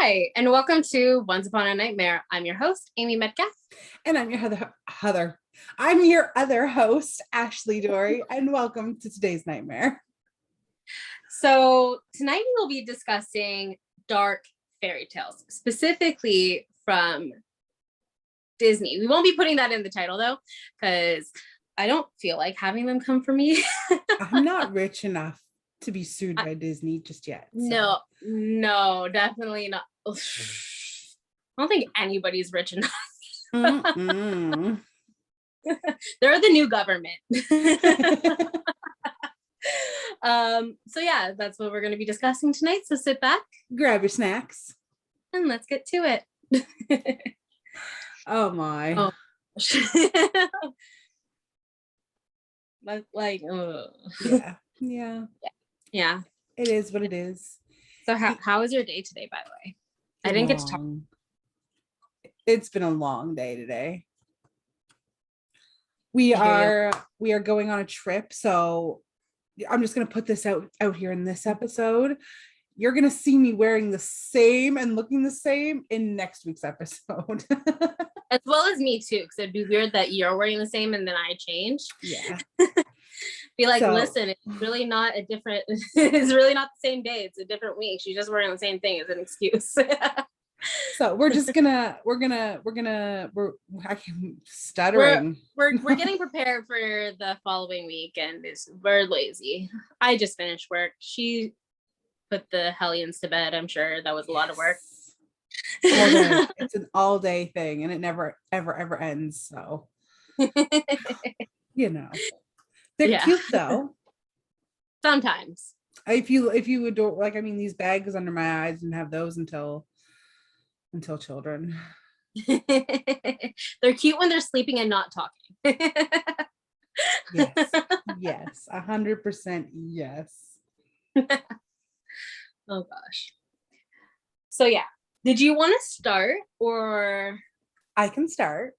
Hi, and welcome to Once Upon a Nightmare. I'm your host, Amy Metcalf. And I'm your Heather. I'm your other host, Ashley Dory, and welcome to today's nightmare. So tonight we will be discussing dark fairy tales, specifically from Disney. We won't be putting that in the title though, because I don't feel like having them come for me. I'm not rich enough to be sued by Disney just yet. So. No, definitely not. I don't think anybody's rich enough. They're the new government. So yeah, that's what we're going to be discussing tonight. So sit back, grab your snacks, and let's get to it. Oh my. Like, yeah. It is what it is. So how was your day today, by the way? I didn't get to talk. It's been a long day today. We are going on a trip, so I'm just going to put this out here in this episode. You're going to see me wearing the same and looking the same in next week's episode. As well as me too, because it'd be weird that you're wearing the same and then I change. Yeah. Be like, listen, it's really not it's really not the same day. It's a different week. She's just wearing the same thing as an excuse. So we're stuttering. We're getting prepared for the following week, and we're lazy. I just finished work. She put the hellions to bed. I'm sure that was a lot of work. It's an all day thing, and it never ever ends. So they're cute though. Sometimes. If you adore, like, I mean, these bags under my eyes and have those until children. They're cute when they're sleeping and not talking. Yes, 100% yes. Oh gosh. So yeah, did you want to start, or I can start?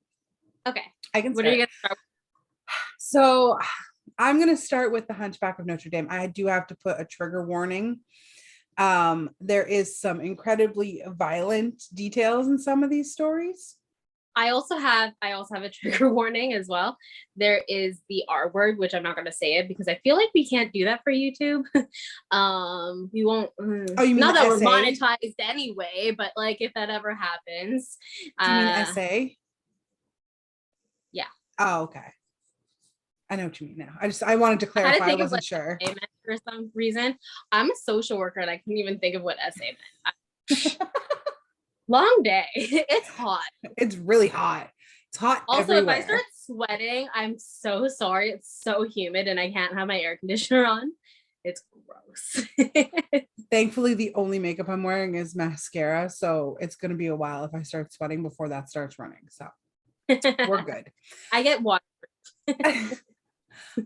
Okay, I can. What are you gonna start with? So I'm gonna start with the Hunchback of Notre Dame. I do have to put a trigger warning. There is some incredibly violent details in some of these stories. I also have a trigger warning as well. There is the R word, which I'm not going to say it because I feel like we can't do that for YouTube. We won't. Oh, you mean not that essay? We're monetized anyway, but like if that ever happens. Do you mean essay? Yeah. Oh, okay. I know what you mean now. I wanted to clarify. I wasn't sure. For some reason, I'm a social worker and I can't even think of what essay meant. Long day. It's hot. It's really hot. It's hot also everywhere. If I start sweating, I'm so sorry. It's so humid and I can't have my air conditioner on. It's gross. Thankfully, the only makeup I'm wearing is mascara, so it's going to be a while if I start sweating before that starts running. So we're good. I get water.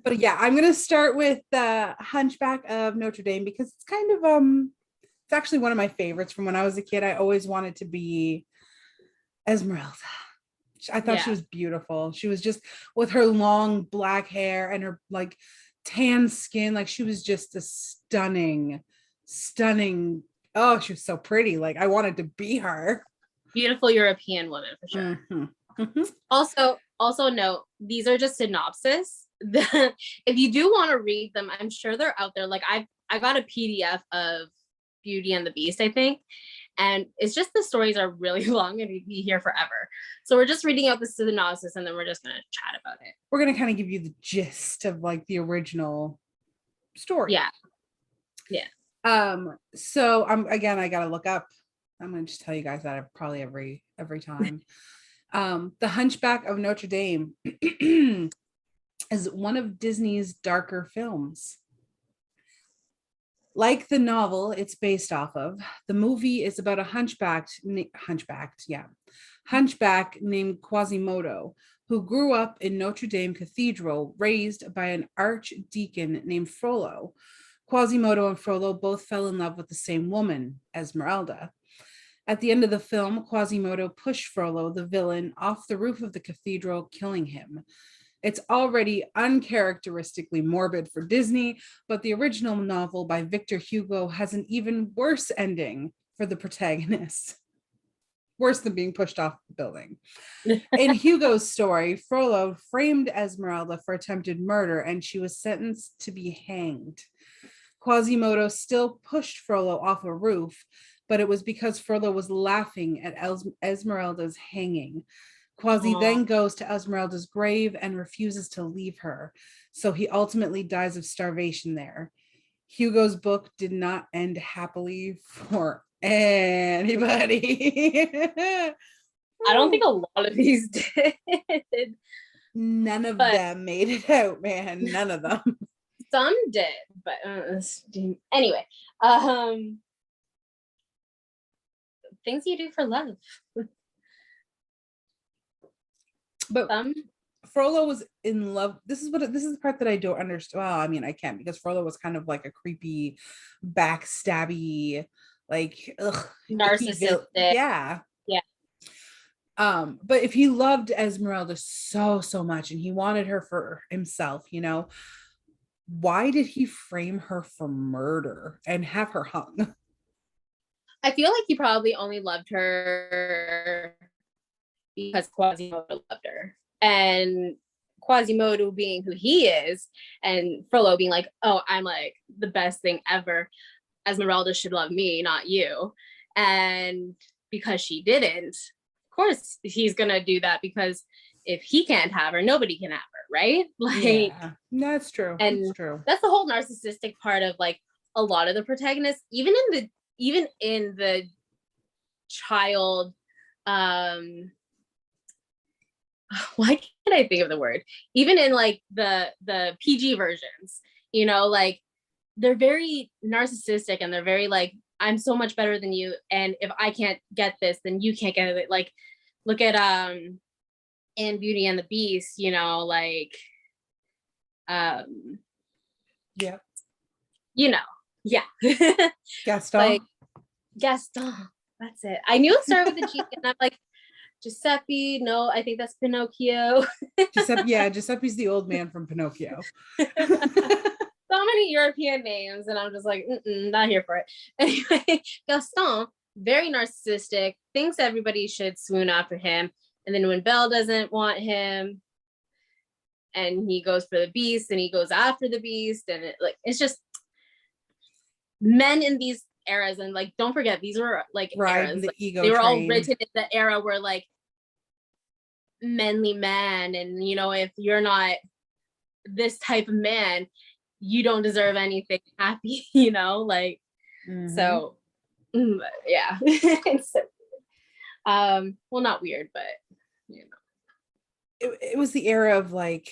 But yeah, I'm going to start with the Hunchback of Notre Dame because it's kind of it's actually one of my favorites from when I was a kid. I always wanted to be Esmeralda. I thought she was beautiful. She was just with her long black hair and her like tan skin. Like she was just a stunning. Oh, she was so pretty. Like I wanted to be her. Beautiful European woman for sure. Mm-hmm. Mm-hmm. Also note, these are just synopsis. If you do want to read them, I'm sure they're out there. Like I got a PDF of Beauty and the Beast, I think, and it's just the stories are really long and we'd be here forever. So we're just reading out the synopsis and then we're just gonna chat about it. We're gonna kind of give you the gist of like the original story. Yeah. So I gotta look up. I'm gonna just tell you guys that probably every time. The Hunchback of Notre Dame is one of Disney's darker films. Like the novel it's based off of, the movie is about a hunchback named Quasimodo, who grew up in Notre Dame Cathedral, raised by an archdeacon named Frollo. Quasimodo and Frollo both fell in love with the same woman, Esmeralda. At the end of the film, Quasimodo pushed Frollo, the villain, off the roof of the cathedral, killing him. It's already uncharacteristically morbid for Disney, but the original novel by Victor Hugo has an even worse ending. for the protagonist. Worse than being pushed off the building. In Hugo's story, Frollo framed Esmeralda for attempted murder, and she was sentenced to be hanged. Quasimodo still pushed Frollo off a roof, but it was because Frollo was laughing at Esmeralda's hanging. Quasi then goes to Esmeralda's grave and refuses to leave her, so he ultimately dies of starvation there. Hugo's book did not end happily for anybody. I don't think a lot of these did. None of them made it out, man. None of them. Some did, but anyway, things you do for love. But Frollo was in love. This is the part that I don't understand. Well, I mean, I can't, because Frollo was kind of like a creepy, backstabby, like narcissistic. Yeah. But if he loved Esmeralda so much and he wanted her for himself, why did he frame her for murder and have her hung? I feel like he probably only loved her because Quasimodo loved her. And Quasimodo being who he is, and Frollo being like, oh, I'm like the best thing ever. Esmeralda should love me, not you. And because she didn't, of course he's gonna do that, because if he can't have her, nobody can have her, right? Like, yeah, that's true. And that's true. That's the whole narcissistic part of like a lot of the protagonists, even in the child, why can't I think of the word? Even in like the PG versions, like they're very narcissistic and they're very like, I'm so much better than you, and if I can't get this, then you can't get it. Like, look at in Beauty and the Beast, like yeah. Yeah. Gaston. Like Gaston. That's it. I knew it started with a G, and I'm like, Giuseppe. No, I think that's Pinocchio. Giuseppe's the old man from Pinocchio. So many European names, and I'm just like, not here for it. Anyway, Gaston, very narcissistic, thinks everybody should swoon after him, and then when Belle doesn't want him, and he goes for the Beast, and he goes after the Beast, and it's just men in these eras, and like, don't forget, these were like eras. Like, they were all written in the era where like manly man, and if you're not this type of man, you don't deserve anything happy, like, so yeah. It's so weird. Well, not weird, but it was the era of like,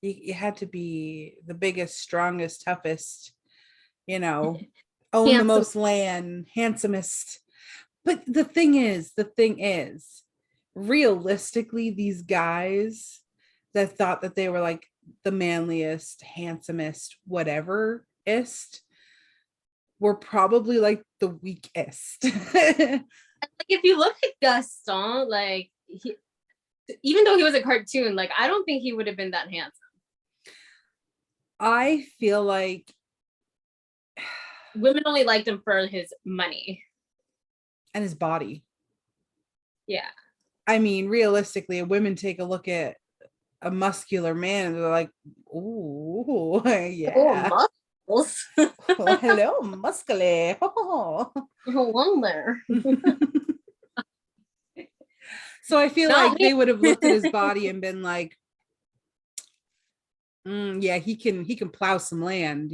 you had to be the biggest, strongest, toughest, own the most land, handsomest. But the thing is, realistically, these guys that thought that they were like the manliest, handsomest, whatever-ist, were probably like the weakest. Like, if you look at Gaston, like, even though he was a cartoon, like, I don't think he would have been that handsome. I feel like women only liked him for his money and his body. Yeah. I mean, realistically, women take a look at a muscular man and they're like, ooh, yeah. Oh, muscles. Oh, hello, muscly. Oh. Hello there. So I feel like they would have looked at his body and been like, yeah, he can plow some land,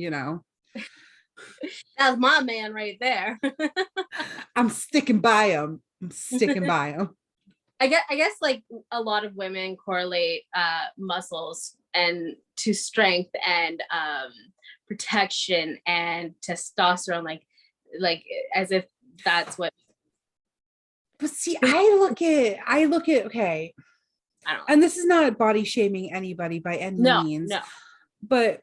That's my man right there. I'm sticking by him. I guess like a lot of women correlate muscles and to strength and protection and testosterone, like as if that's what. But see, I look at okay, I don't know. And this is not body shaming anybody by any means. No. But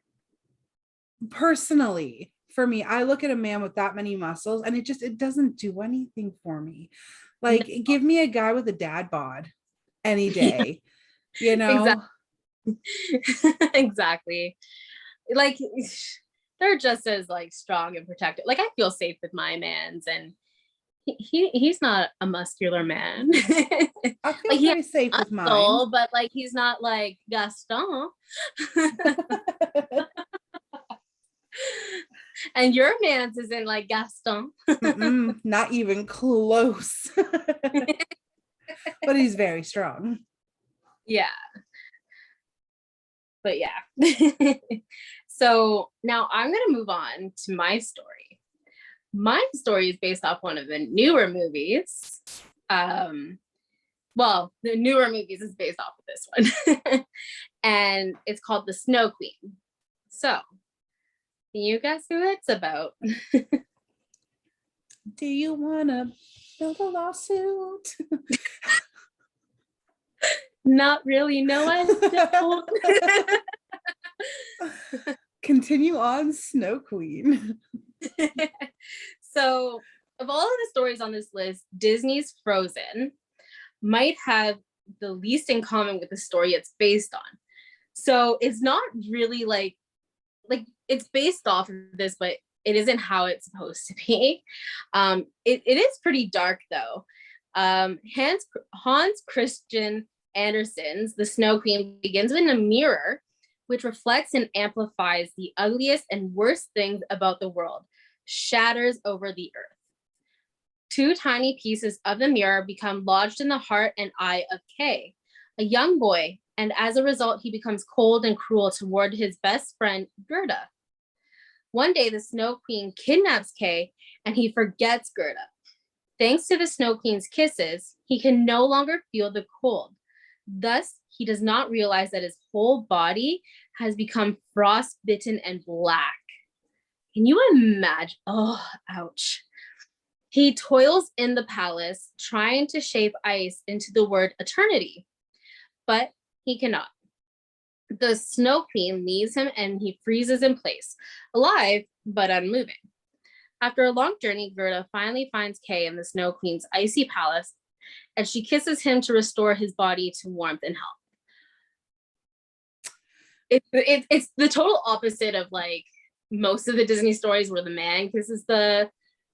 personally, for me, I look at a man with that many muscles and it doesn't do anything for me. Like, give me a guy with a dad bod any day, Exactly. Exactly. Like, they're just as like strong and protected. Like I feel safe with my mans, and he's not a muscular man. I feel Like he very safe has with mine. muscle, but like he's not like Gaston. And your man's isn't like Gaston. Not even close. But he's very strong. Yeah. But yeah. So now I'm going to move on to my story. My story is based off one of the newer movies. Well, the newer movies is based off of this one. And it's called The Snow Queen. So, can you guess who it's about? Do you want to build a lawsuit? Not really, no, I don't. Continue on, Snow Queen. So, of all of the stories on this list, Disney's Frozen might have the least in common with the story it's based on. So, it's not really like it's based off of this, but it isn't how it's supposed to be. It is pretty dark though. Hans Christian Andersen's The Snow Queen begins with a mirror which reflects and amplifies the ugliest and worst things about the world, shatters over the earth. Two tiny pieces of the mirror become lodged in the heart and eye of Kay, a young boy, and as a result, he becomes cold and cruel toward his best friend, Gerda. One day, the Snow Queen kidnaps Kay, and he forgets Gerda. Thanks to the Snow Queen's kisses, he can no longer feel the cold. Thus, he does not realize that his whole body has become frostbitten and black. Can you imagine? Oh, ouch. He toils in the palace, trying to shape ice into the word eternity, but he cannot. The Snow Queen leaves him and he freezes in place, alive but unmoving. After a long journey, Gerda finally finds Kay in the Snow Queen's icy palace, and she kisses him to restore his body to warmth and health. It's the total opposite of like most of the Disney stories where the man kisses the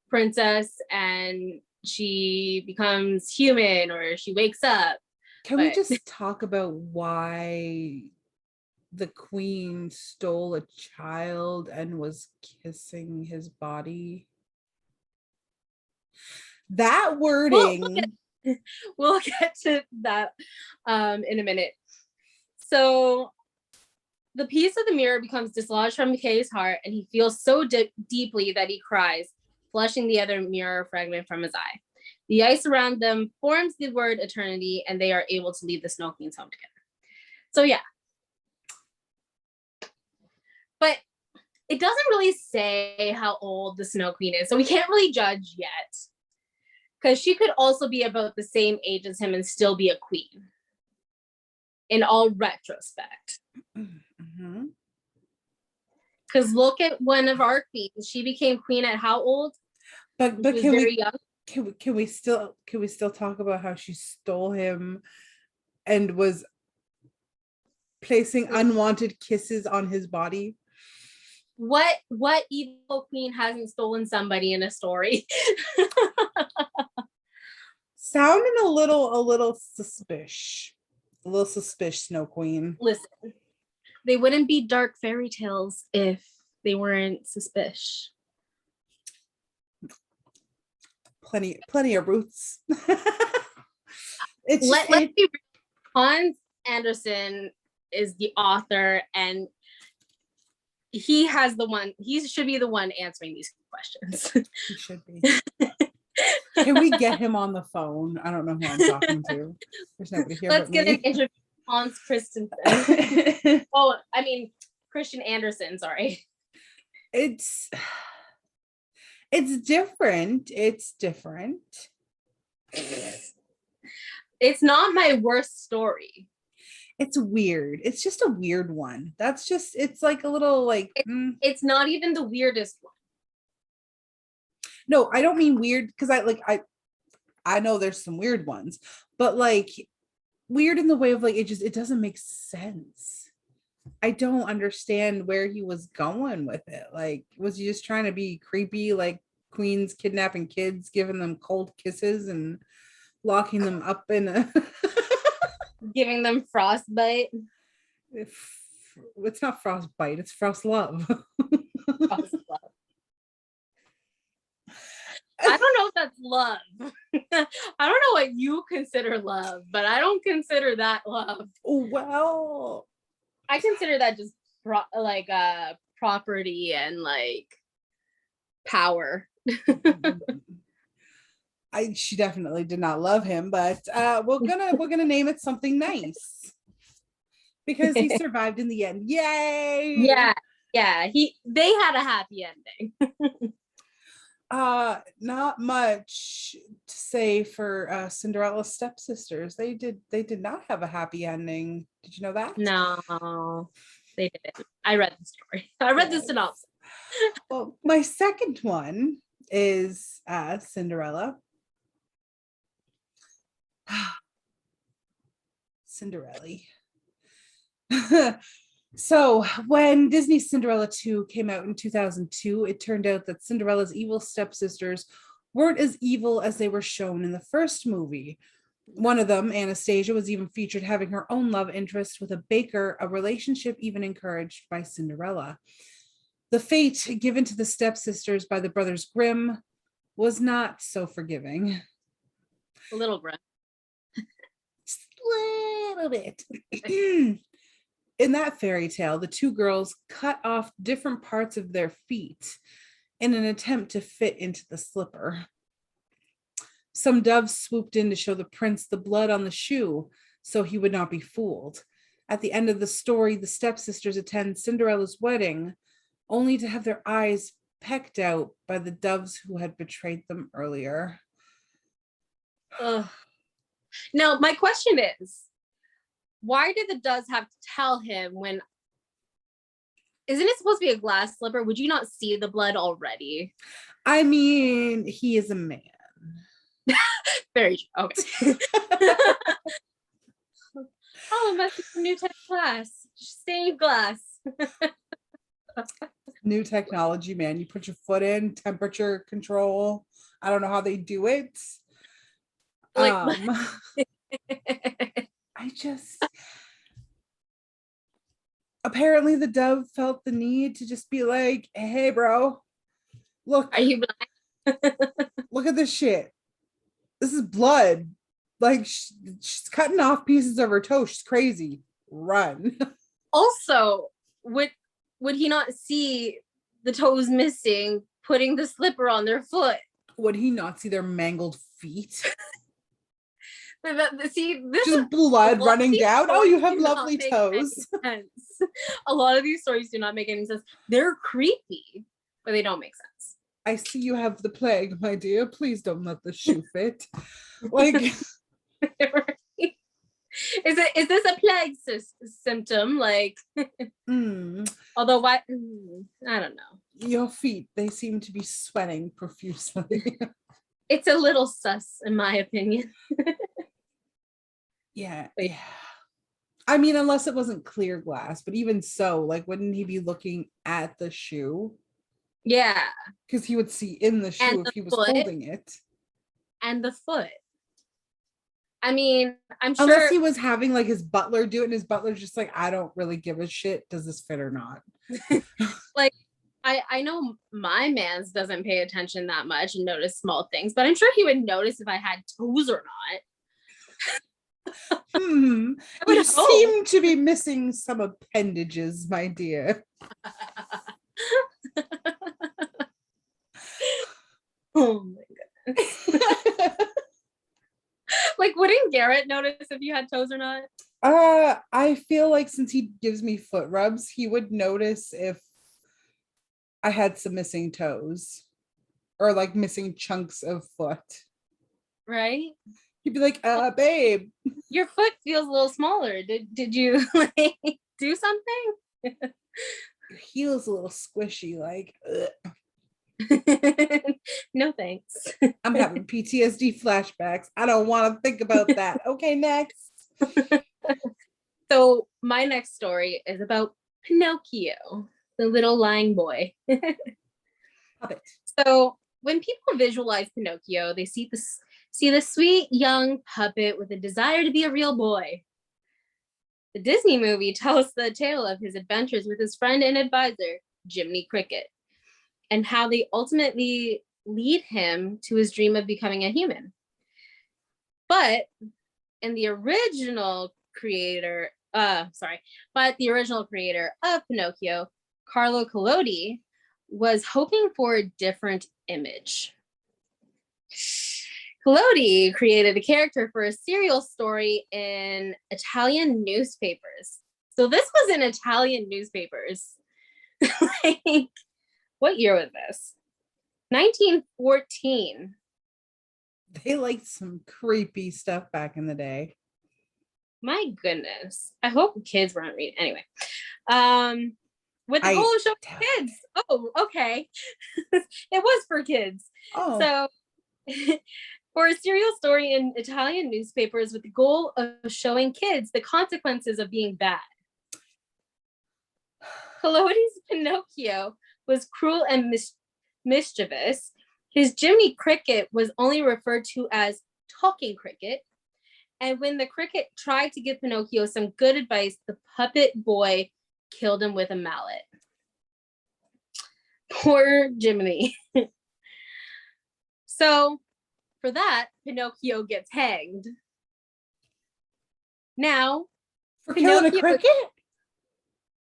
princess and she becomes human or she wakes up. Can we just talk about why the queen stole a child and was kissing his body? That wording. We'll get to that in a minute. So the piece of the mirror becomes dislodged from Kay's heart, and he feels so deeply that he cries, flushing the other mirror fragment from his eye. The ice around them forms the word eternity, and they are able to leave the Snow Queen's home together. So yeah. But it doesn't really say how old the Snow Queen is, so we can't really judge yet. Because she could also be about the same age as him and still be a queen. In all retrospect. Because look at one of our queens. She became queen at how old? But she was very young. Can we still talk about how she stole him and was placing unwanted kisses on his body? What evil queen hasn't stolen somebody in a story? Sounding a little suspicious. A little suspicious, Snow Queen. Listen, they wouldn't be dark fairy tales if they weren't suspicious. Plenty of roots. Let's be real. Hans Andersen is the author, and he should be the one answering these questions. He should be. Can we get him on the phone? I don't know who I'm talking to. There's nobody here. Let's get me. an interview with Hans Christensen. Christian Andersen, sorry. It's different. It's different. It's not my worst story. It's weird. It's just a weird one. It's like a little like it's not even the weirdest one. No, I don't mean weird because I know there's some weird ones, but like weird in the way of like it doesn't make sense. I don't understand where he was going with it. Like, was he just trying to be creepy, like queens kidnapping kids, giving them cold kisses and locking them up in a Giving them frostbite. it's not frostbite, it's frost love. Frost love. I don't know if that's love. I don't know what you consider love, but I don't consider that love. Well, I consider that just property and like power. she definitely did not love him, but we're gonna name it something nice because he survived in the end. Yay! Yeah. They had a happy ending. Not much to say for Cinderella's stepsisters. They did not have a happy ending. Did you know that? No, they didn't. I read the story. I read the synopsis. Well, my second one is Cinderella. Cinderella. So when Disney's Cinderella 2 came out in 2002, it turned out that Cinderella's evil stepsisters weren't as evil as they were shown in the first movie. One of them, Anastasia, was even featured having her own love interest with a baker, a relationship even encouraged by Cinderella. The fate given to the stepsisters by the brothers Grimm was not so forgiving. A little grim. Just a little bit. In that fairy tale, the two girls cut off different parts of their feet in an attempt to fit into the slipper. Some doves swooped in to show the prince the blood on the shoe so he would not be fooled. At the end of the story, the stepsisters attend Cinderella's wedding only to have their eyes pecked out by the doves who had betrayed them earlier. Ugh. Now, my question is, why did the doves have to tell him when, isn't it supposed to be a glass slipper? Would you not see the blood already? I mean, he is a man. Very true. Okay. Oh, it must be some new type of glass. Stained glass. New technology, man. You put your foot in, temperature control. I don't know how they do it. Like, I just apparently the dove felt the need to just be like, hey bro, look, are you blind? look at this shit. This is blood. Like she's cutting off pieces of her toe. She's crazy. Run. Also, would he not see the toes missing, putting the slipper on their foot? Would he not see their mangled feet? See, this just blood running down. Oh, you have lovely toes. A lot of these stories do not make any sense. They're creepy, but they don't make sense. I see you have the plague, my dear. Please don't let the shoe fit. Like, is this a plague symptom? Like, although what? I don't know. Your feet, they seem to be sweating profusely. It's a little sus, in my opinion. Yeah. I mean, unless it wasn't clear glass, but even so, like, wouldn't he be looking at the shoe? Yeah. Because he would see in the shoe if he was holding it. And the foot. I mean, I'm sure. Unless he was having like his butler do it, and his butler's just like, I don't really give a shit. Does this fit or not? Like, I know my man's doesn't pay attention that much and notice small things, but I'm sure he would notice if I had toes or not. You seem to be missing some appendages, my dear. Oh my goodness. Like, wouldn't Garrett notice if you had toes or not? I feel like since he gives me foot rubs, he would notice if I had some missing toes or like missing chunks of foot. Right? He'd be like, babe, your foot feels a little smaller. Did you like do something? Your heel's a little squishy, like, no thanks. I'm having PTSD flashbacks. I don't want to think about that. Okay, next. So my next story is about Pinocchio, the little lying boy. Puppet. So when people visualize Pinocchio, they see the sweet young puppet with a desire to be a real boy. The Disney movie tells the tale of his adventures with his friend and advisor, Jiminy Cricket, and how they ultimately lead him to his dream of becoming a human. But in the original creator, the original creator of Pinocchio, Carlo Collodi, was hoping for a different image. Collodi created a character for a serial story in Italian newspapers. So this was in Italian newspapers. Like, what year was this? 1914. They liked some creepy stuff back in the day. My goodness. I hope kids weren't reading. Anyway. With the goal of showing kids. Oh, okay. It was for kids. Oh. So for a serial story in Italian newspapers with the goal of showing kids the consequences of being bad. Collodi's Pinocchio was cruel and mischievous. His Jiminy Cricket was only referred to as Talking Cricket. And when the cricket tried to give Pinocchio some good advice, the puppet boy killed him with a mallet. Poor Jiminy. So for that, Pinocchio gets hanged. Now, for killing a cricket?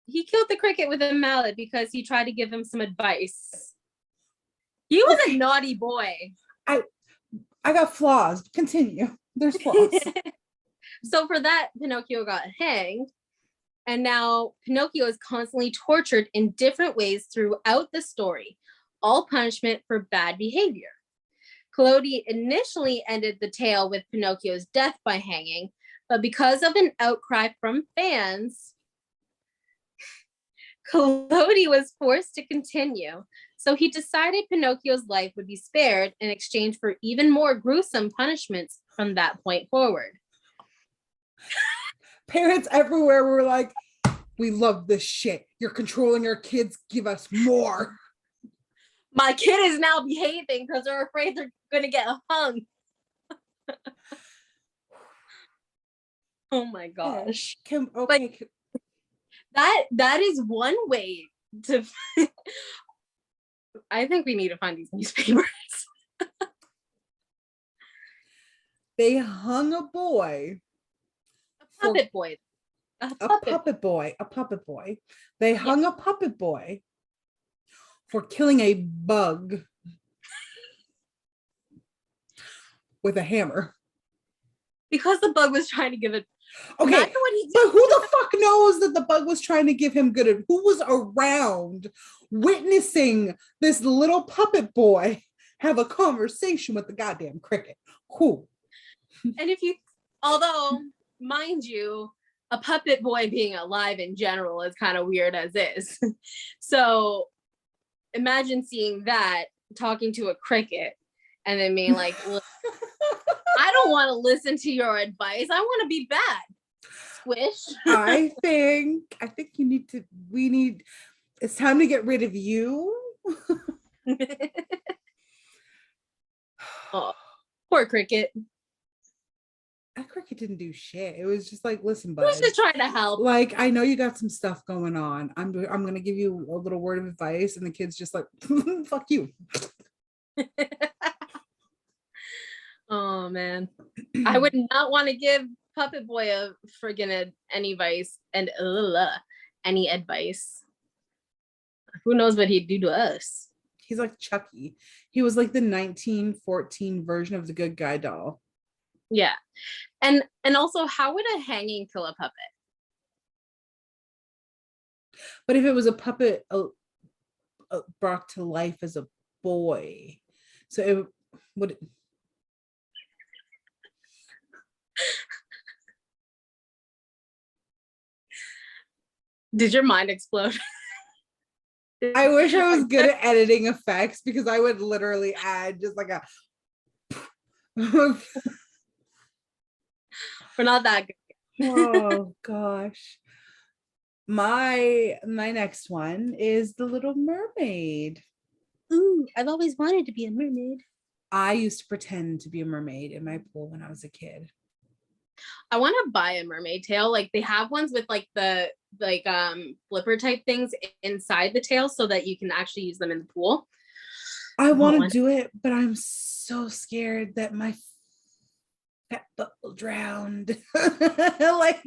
He killed the cricket with a mallet because he tried to give him some advice. He was a naughty boy. I got flaws. Continue. There's flaws. So for that, Pinocchio got hanged. And now Pinocchio is constantly tortured in different ways throughout the story, all punishment for bad behavior. Collodi initially ended the tale with Pinocchio's death by hanging, but because of an outcry from fans, Collodi was forced to continue. So he decided Pinocchio's life would be spared in exchange for even more gruesome punishments from that point forward. Parents everywhere were like, we love this shit. You're controlling our kids. Give us more. My kid is now behaving because they're afraid they're going to get hung. Oh my gosh. That is one way to... I think we need to find these newspapers. They hung a boy. A puppet boy. A puppet boy. They hung a puppet boy for killing a bug with a hammer. Because the bug was trying to give it. Okay, but who the fuck knows that the bug was trying to give him good? Who was around witnessing this little puppet boy have a conversation with the goddamn cricket? Who? And although, mind you, a puppet boy being alive in general is kind of weird as is. So imagine seeing that, talking to a cricket, and then being like, I don't want to listen to your advice. I want to be bad. Squish. I think it's time to get rid of you. Oh, poor cricket. That cricket didn't do shit. It was just like, listen, bud. He was just trying to help. Like, I know you got some stuff going on. I'm gonna give you a little word of advice, and the kid's just like, fuck you. Oh man, I would not want to give Puppet Boy a friggin' any advice and any advice. Who knows what he'd do to us? He's like Chucky. He was like the 1914 version of the good guy doll. Yeah, and also, how would a hanging kill a puppet? But if it was a puppet brought to life as a boy, so it would. Did your mind explode? I wish I was good at editing effects, because I would literally add just like a. We're not that good. Oh gosh. My next one is The Little Mermaid. Ooh, I've always wanted to be a mermaid. I used to pretend to be a mermaid in my pool when I was a kid. I want to buy a mermaid tail. Like they have ones with like the flipper type things inside the tail so that you can actually use them in the pool. I want to one. do it, but I'm so scared that my fat butt will drown. Like,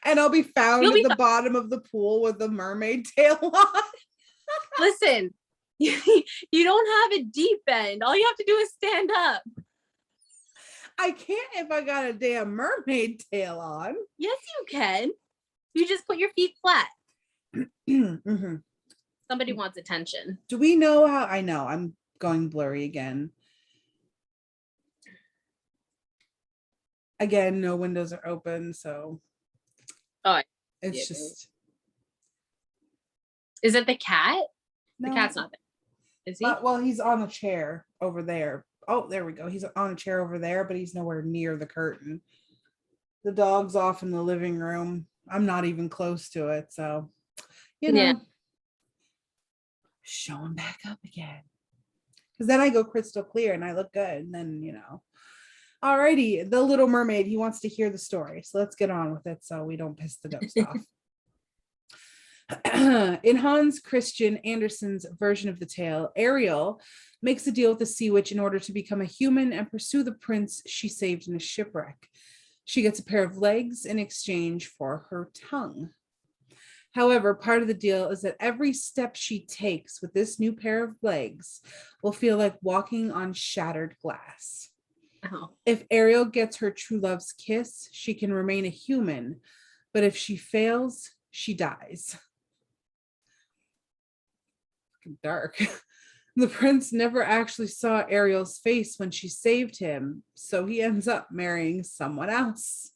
and I'll be found You'll at be the fine. bottom of the pool with a mermaid tail on. Listen, you don't have a deep end. All you have to do is stand up. I can't if I got a damn mermaid tail on. Yes, you can. You just put your feet flat. Mm-hmm. Somebody wants attention. Do we know how? I know I'm going blurry again. Again, no windows are open, so it's just. Is it the cat? No. The cat's not there. Is he? Well, he's on a chair over there. Oh, there we go. He's on a chair over there, but he's nowhere near the curtain. The dog's off in the living room. I'm not even close to it, so Yeah. Show him back up again. Because then I go crystal clear and I look good, and then Alrighty, The Little Mermaid. He wants to hear the story, so let's get on with it so we don't piss the ghost off. In Hans Christian Andersen's version of the tale, Ariel makes a deal with the sea witch in order to become a human and pursue the prince she saved in a shipwreck. She gets a pair of legs in exchange for her tongue. However, part of the deal is that every step she takes with this new pair of legs will feel like walking on shattered glass. Oh. If Ariel gets her true love's kiss, she can remain a human, but if she fails, she dies. Dark. The prince never actually saw Ariel's face when she saved him, so he ends up marrying someone else.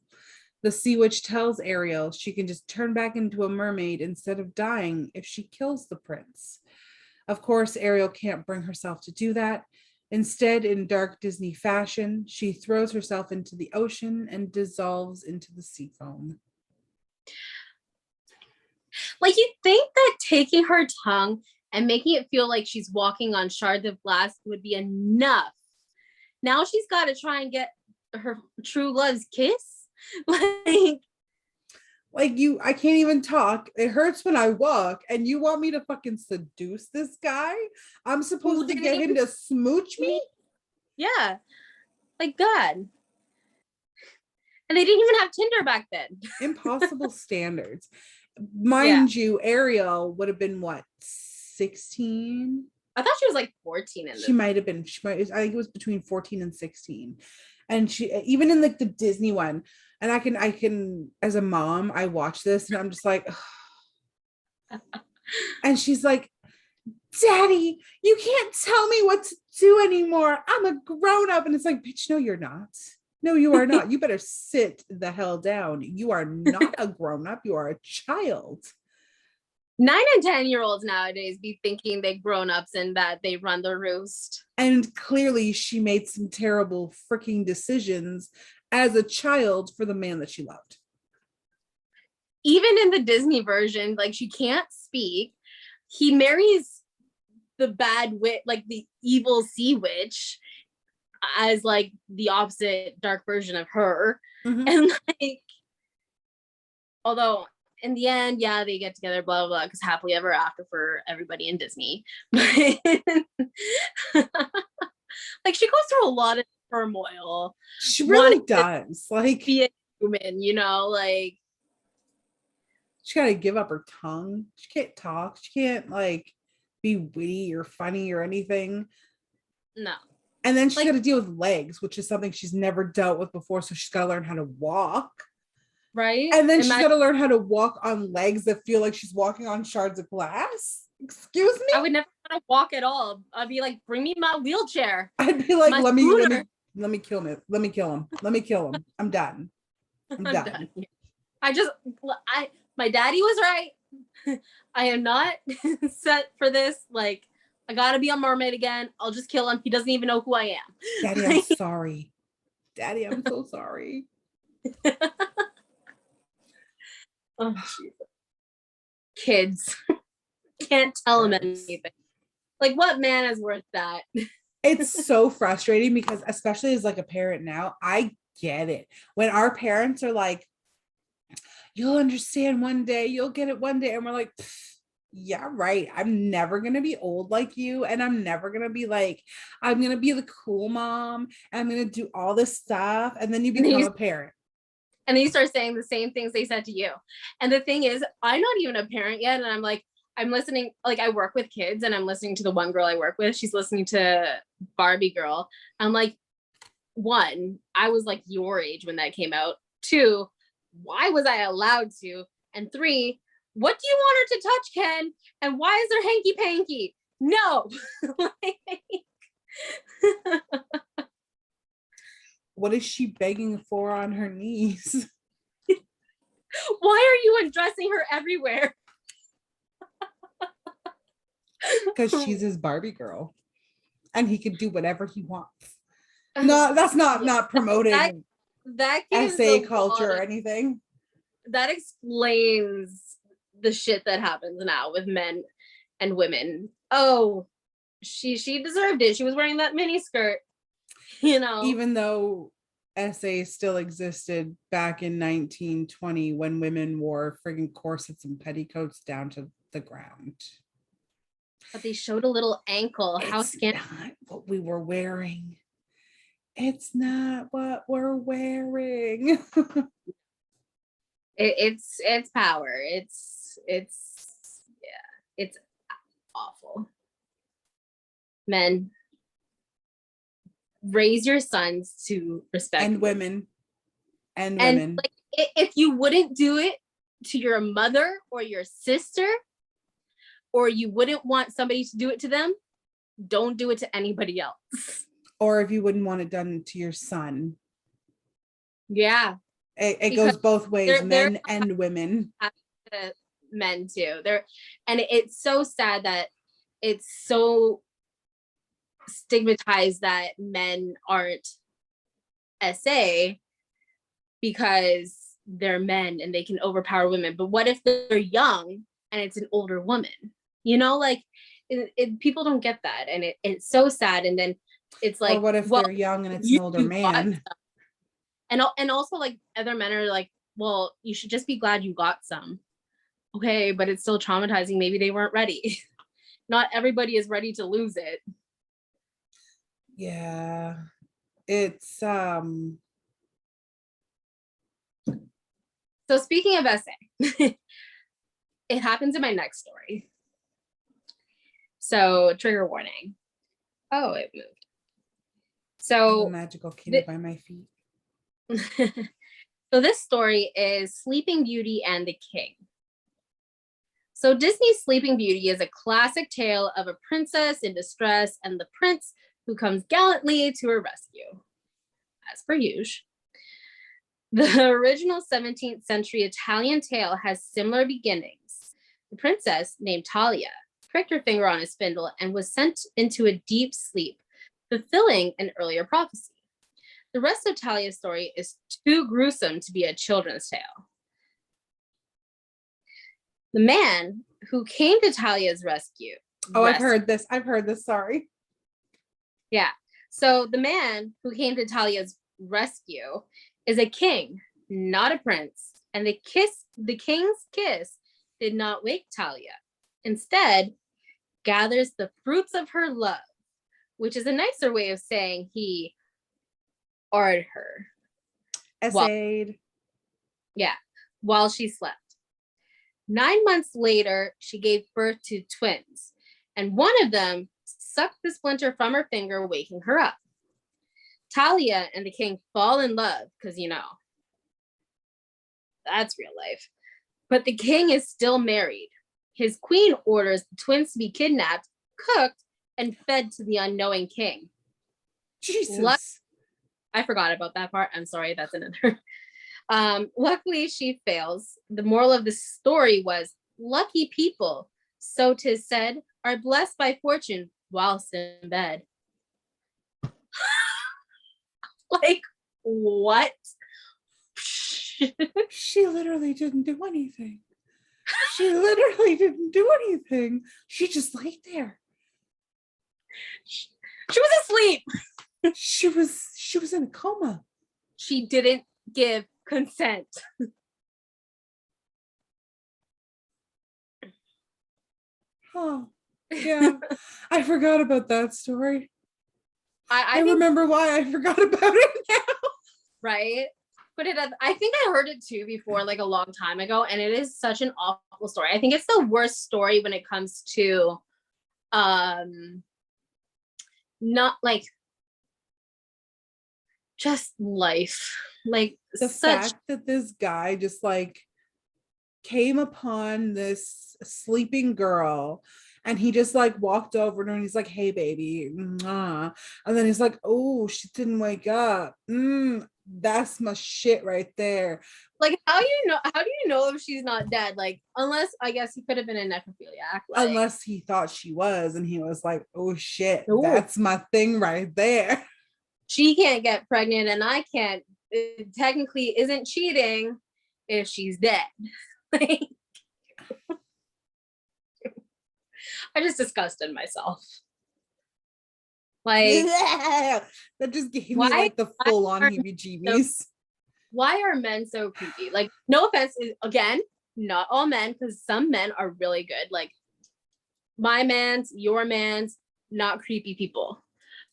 The sea witch tells Ariel she can just turn back into a mermaid instead of dying if she kills the prince. Of course, Ariel can't bring herself to do that. Instead, in dark Disney fashion, she throws herself into the ocean and dissolves into the sea foam. Like, you think that taking her tongue and making it feel like she's walking on shards of glass would be enough. Now she's got to try and get her true love's kiss. I can't even talk. It hurts when I walk, and you want me to fucking seduce this guy? I'm supposed to get him to smooch me? Yeah. Like, God. And they didn't even have Tinder back then. Impossible standards. Mind you, Ariel would have been what, 16? I thought she was like 14 in this. She might have been. I think it was between 14 and 16. And she, even in like the Disney one, and I can as a mom, I watch this and I'm just like, and she's like, Daddy, you can't tell me what to do anymore. I'm a grown up. And it's like, bitch, no, you're not. No, you are not. You better sit the hell down. You are not a grown up. You are a child. 9 and 10-year-olds nowadays be thinking they grown ups and that they run the roost. And clearly she made some terrible freaking decisions as a child for the man that she loved. Even in the Disney version, like, she can't speak. He marries the bad witch, like the evil sea witch, as like the opposite dark version of her. Mm-hmm. And like, although in the end, yeah, they get together, blah, blah, blah, because happily ever after for everybody in Disney. Like, she goes through a lot of turmoil. She really does. Like, be a human, like, she got to give up her tongue. She can't talk. She can't like be witty or funny or anything. No. And then she's got to deal with legs, which is something she's never dealt with before. So she's got to learn how to walk. Right. And then she's got to learn how to walk on legs that feel like she's walking on shards of glass. Excuse me? I would never want to walk at all. I'd be like, bring me my wheelchair. I'd be like, let me kill him. Let me kill him. Let me kill him. I'm done. I'm done. My daddy was right. I am not set for this. Like, I gotta be a mermaid again. I'll just kill him. He doesn't even know who I am. Daddy, I'm sorry. Daddy, I'm so sorry. Oh, Jesus. Kids. Can't tell them anything. Like, what man is worth that? It's so frustrating because, especially as like a parent now, I get it. When our parents are like, you'll understand one day, you'll get it one day. And we're like, yeah, right. I'm never going to be old like you. And I'm never going to be like, I'm going to be the cool mom. And I'm going to do all this stuff. And then you become a parent. And then you start saying the same things they said to you. And the thing is, I'm not even a parent yet. And I'm like, I'm listening, like I work with kids and I'm listening to the one girl I work with. She's listening to Barbie Girl. I'm like, one, I was like your age when that came out. Two, why was I allowed to? And three, what do you want her to touch, Ken? And why is there hanky panky? No. What is she begging for on her knees? Why are you undressing her everywhere? Because she's his Barbie girl and he could do whatever he wants. No, that's not promoting that SA culture or anything. That explains the shit that happens now with men and women. Oh, she deserved it. She was wearing that mini skirt, you know. Even though SA still existed back in 1920 when women wore friggin' corsets and petticoats down to the ground. But they showed a little ankle. It's how scandalous. Not what we were wearing. It's not what we're wearing. It's power. It's awful. Men, raise your sons to respect and women. Like, if you wouldn't do it to your mother or your sister, or you wouldn't want somebody to do it to them, don't do it to anybody else. Or if you wouldn't want it done to your son. Yeah. It goes both ways, men and women. Men too. And it's so sad that it's so stigmatized that men aren't SA because they're men and they can overpower women. But what if they're young and it's an older woman? You know, like people don't get that, and it's so sad. And then it's like, or what if they're young and it's an older man? And also, like, other men are like, well, you should just be glad you got some. Okay, but it's still traumatizing. Maybe they weren't ready. Not everybody is ready to lose it. Yeah, it's So speaking of SA, it happens in my next story. So trigger warning. Oh, it moved. So a magical kitty by my feet. So this story is Sleeping Beauty and the King. So Disney's Sleeping Beauty is a classic tale of a princess in distress and the prince who comes gallantly to her rescue, as per usual. The original 17th century Italian tale has similar beginnings. The princess, named Talia, pricked her finger on a spindle and was sent into a deep sleep, fulfilling an earlier prophecy. The rest of Talia's story is too gruesome to be a children's tale. The man who came to Talia's rescue. I've heard this. Sorry. Yeah. So the man who came to Talia's rescue is a king, not a prince. And the king's kiss did not wake Talia. Instead, gathers the fruits of her love, which is a nicer way of saying he ordered her. Essayed. While she slept. 9 months later, she gave birth to twins, and one of them sucked the splinter from her finger, waking her up. Talia and the king fall in love because, you know, that's real life. But the king is still married. His queen orders the twins to be kidnapped, cooked, and fed to the unknowing king. Jesus. I forgot about that part. I'm sorry, that's another. Luckily, she fails. The moral of the story was, lucky people, so 'tis said, are blessed by fortune whilst in bed. Like, what? She literally didn't do anything. She literally didn't do anything. She just laid there. She was asleep. She was in a coma. She didn't give consent. Oh, yeah. I forgot about that story. I I think, remember why I forgot about it now. right? But I think I heard it too before, like a long time ago, and it is such an awful story. I think it's the worst story when it comes to not like just life. Like The fact that this guy just like came upon this sleeping girl and he just like walked over to her and he's like, hey baby, mwah. And then he's like, oh, she didn't wake up. That's my shit right there. like how do you know if she's not dead? Like, unless I guess he could have been a necrophiliac. Like, Unless he thought she was and he was like, oh shit, ooh, that's my thing right there. she can't get pregnant and I can't. It technically isn't cheating if she's dead. Like, I just disgusted myself. Like, that just gave me like the full on heebie-jeebies. Why are men so creepy? Like, no offense, again, not all men, because some men are really good. Like, my man's, your man's, not creepy people.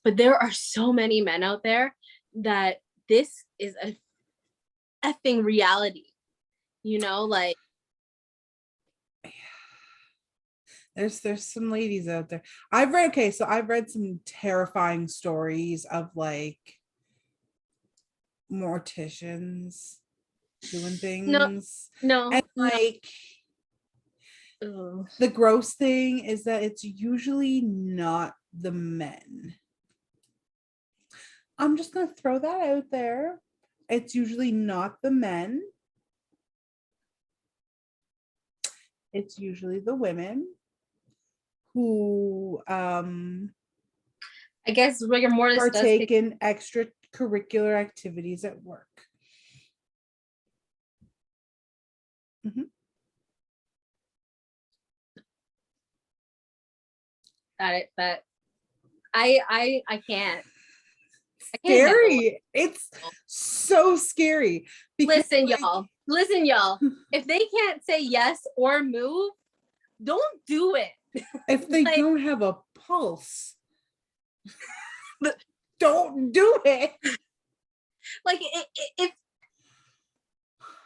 But there are so many men out there that this is a effing reality. You know, like, There's some ladies out there. I've read some terrifying stories of like morticians doing things. No. And like Ugh. the gross thing is that it's usually not the men. I'm just gonna throw that out there. It's usually not the men. It's usually the women who I guess rigor mortis partake in extracurricular activities at work. Mm-hmm. That I can't. Scary. It's so scary. Listen, y'all. If they can't say yes or move, don't do it. If they like, don't have a pulse, don't do it. Like, if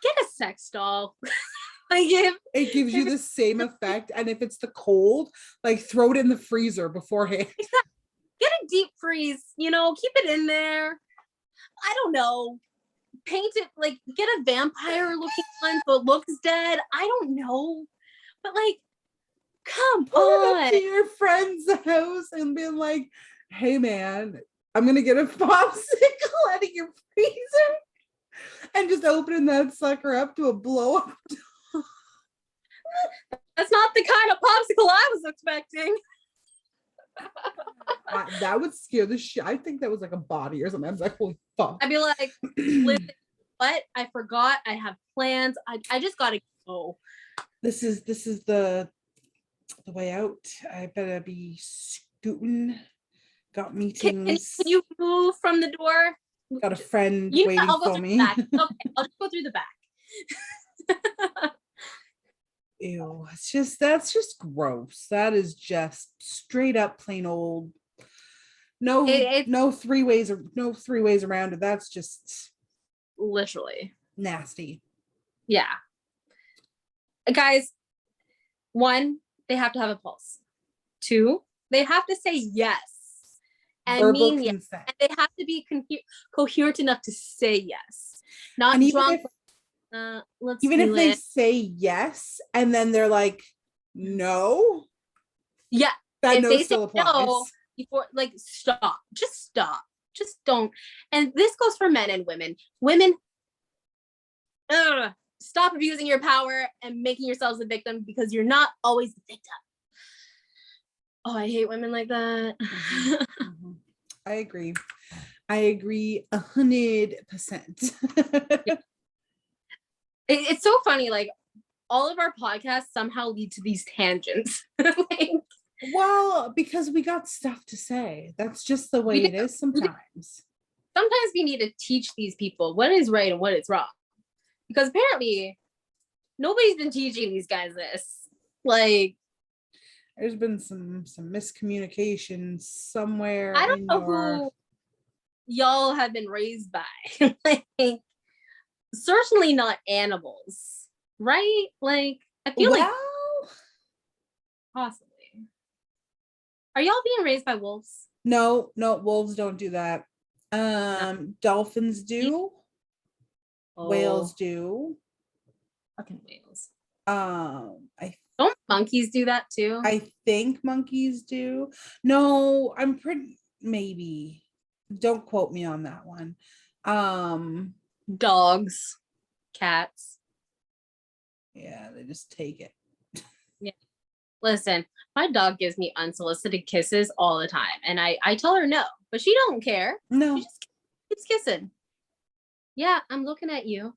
get a sex doll. Like, if it gives you the same effect, and if it's the cold, like throw it in the freezer beforehand. Get a deep freeze, you know, keep it in there. I don't know. Paint it, like, get a vampire looking one so it looks dead. I don't know. But like, come Put on. it up to your friend's house and be like, hey man, I'm gonna get a popsicle out of your freezer and just opening that sucker up to a blow up. That's not the kind of popsicle I was expecting. That would scare the shit. I think that was like a body or something. I was like, holy fuck. I'd be like, listen, what? I forgot. I have plans. I just gotta go. This is the way out. I better be scooting. Got meetings. Can you move from the door? Got a friend waiting for me. Okay, I'll just go through the back. Ew, that's just gross. That is just straight up plain old. No three ways around it. That's just literally nasty. Yeah. Guys, 1, they have to have a pulse. 2, they have to say yes and verbal mean consent. yes. And they have to be coherent enough to say yes. Not drunk. Even if they say yes and then they're like, no. Yeah. That no still applies. No, before, like, stop. Just don't. And this goes for men and women. Women, stop abusing your power and making yourselves the victim, because you're not always the victim. Oh, I hate women like that. Mm-hmm. Mm-hmm. I agree 100%. Yeah. It's so funny, like all of our podcasts somehow lead to these tangents. Like, Well, because we got stuff to say. That's just the way it is sometimes. sometimes we need to teach these people what is right and what is wrong. Because apparently nobody's been teaching these guys this. Like, There's been some miscommunication somewhere I don't in know your who y'all have been raised by. Like, certainly not animals, right? Like, I feel like well, possibly. Are y'all being raised by wolves? no, wolves don't do that. No. Dolphins do, whales Oh, do. fucking whales. I Don't monkeys do that too? think monkeys do. No, I'm pretty maybe. Don't quote me on that one. Dogs, cats. Yeah, they just take it. Yeah. Listen, my dog gives me unsolicited kisses all the time, and I tell her no, but she don't care. She No. just keeps kissing. Yeah, I'm looking at you.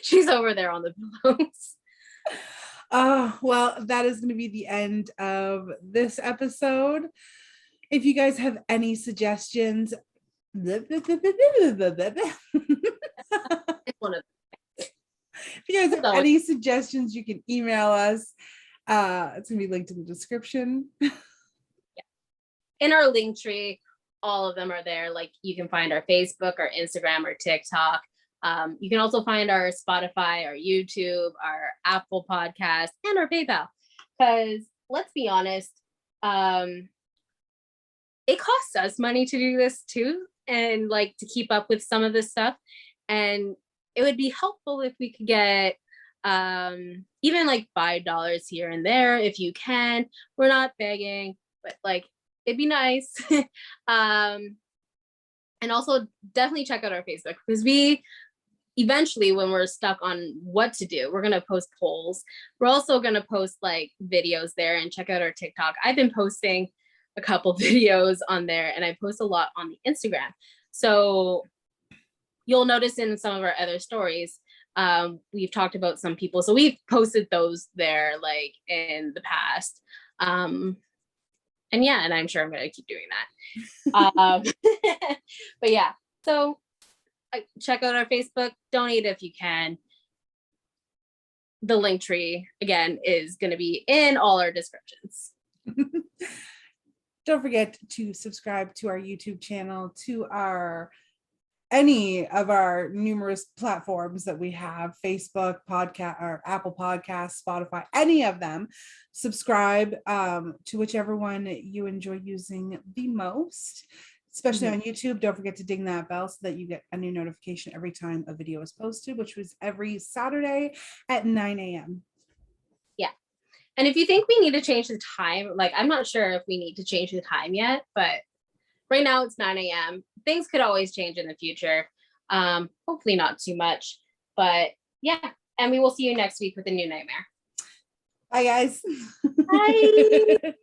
She's over there on the pillows. Well, that is going to be the end of this episode. If you guys have any suggestions, if It's one of you guys have them. any suggestions, you can email us. It's gonna be linked in the description. In our link tree, all of them are there. Like, you can find our Facebook, our Instagram, our TikTok. You can also find our Spotify, our YouTube, our Apple Podcast, and our PayPal. Because let's be honest, it costs us money to do this too, and like to keep up with some of this stuff. And it would be helpful if we could get even like $5 here and there if you can. We're not begging, but like it'd be nice. um and also definitely check out our Facebook, because we eventually, when we're stuck on what to do, we're going to post polls. We're also going to post like videos there, and check out our TikTok. I've been posting a couple videos on there, and I post a lot on the Instagram. So you'll notice in some of our other stories, we've talked about some people. So we've posted those there like in the past. And yeah, and I'm sure I'm going to keep doing that. But yeah, so check out our Facebook, donate if you can. The link tree again is going to be in all our descriptions. Don't forget to subscribe to our YouTube channel, to any of our numerous platforms that we have: Facebook, podcast, or Apple Podcasts, Spotify, any of them. Subscribe to whichever one you enjoy using the most, especially on YouTube. Don't forget to ding that bell so that you get a new notification every time a video is posted, which was every Saturday at 9 a.m. Yeah. And if you think we need to change the time, like I'm not sure if we need to change the time yet, but right now it's 9 a.m. Things could always change in the future. Hopefully not too much, but yeah. And we will see you next week with a new nightmare. Bye, guys. Bye.